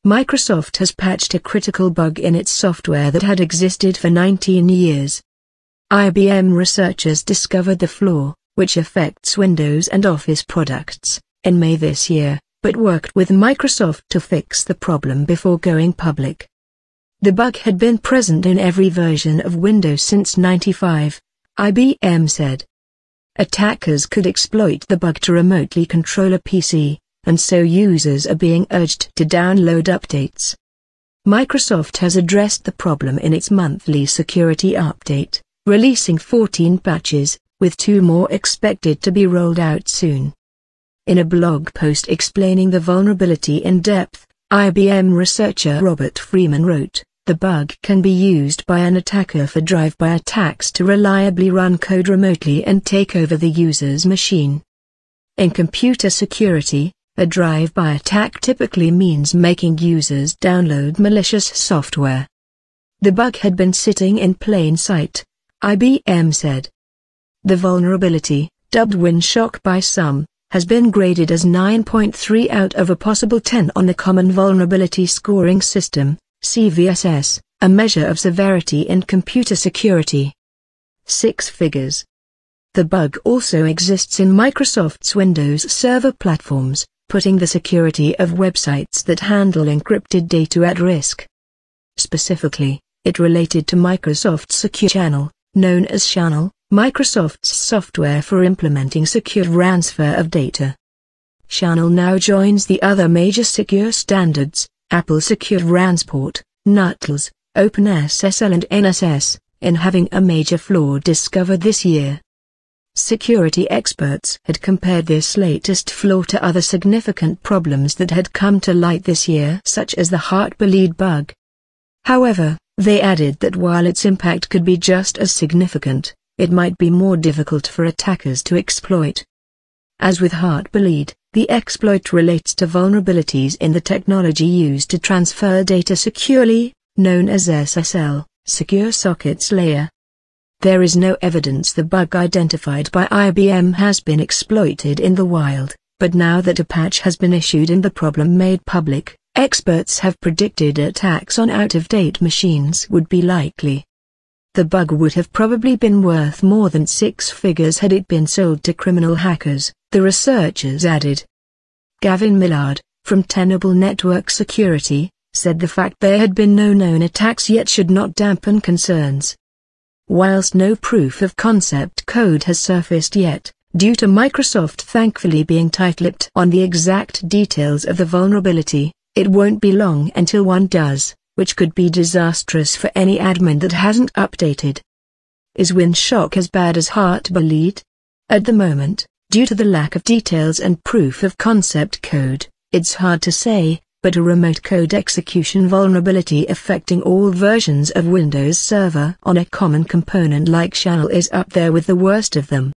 Microsoft has patched a critical bug in its software that had existed for 19 years. IBM researchers discovered the flaw, which affects Windows and Office products, in May this year, but worked with Microsoft to fix the problem before going public. The bug had been present in every version of Windows since '95, IBM said. Attackers could exploit the bug to remotely control a PC, and so users are being urged to download updates. Microsoft has addressed the problem in its monthly security update, releasing 14 patches, with 2 more expected to be rolled out soon. In a blog post explaining the vulnerability in depth, IBM researcher Robert Freeman wrote, "The bug can be used by an attacker for drive-by attacks to reliably run code remotely and take over the user's machine." In computer security, a drive-by attack typically means making users download malicious software. The bug had been sitting in plain sight, IBM said. The vulnerability, dubbed WinShock by some, has been graded as 9.3 out of a possible 10 on the Common Vulnerability Scoring System, CVSS, a measure of severity in computer security. 6 figures. The bug also exists in Microsoft's Windows Server platforms, putting the security of websites that handle encrypted data at risk. Specifically, it related to Microsoft's Secure Channel, known as Channel, Microsoft's software for implementing secure transfer of data. Channel now joins the other major secure standards, Apple Secure Transport, NUTLS, OpenSSL and NSS, in having a major flaw discovered this year. Security experts had compared this latest flaw to other significant problems that had come to light this year, such as the Heartbleed bug. However, they added that while its impact could be just as significant, it might be more difficult for attackers to exploit. As with Heartbleed, the exploit relates to vulnerabilities in the technology used to transfer data securely, known as SSL, Secure Sockets Layer. There is no evidence the bug identified by IBM has been exploited in the wild, but now that a patch has been issued and the problem made public, experts have predicted attacks on out-of-date machines would be likely. The bug would have probably been worth more than 6 figures had it been sold to criminal hackers, the researchers added. Gavin Millard, from Tenable Network Security, said the fact there had been no known attacks yet should not dampen concerns. Whilst no proof of concept code has surfaced yet, due to Microsoft thankfully being tight-lipped on the exact details of the vulnerability, it won't be long until one does, which could be disastrous for any admin that hasn't updated. Is WinShock as bad as Heartbleed? At the moment, due to the lack of details and proof of concept code, it's hard to say, but a remote code execution vulnerability affecting all versions of Windows Server on a common component like Channel is up there with the worst of them.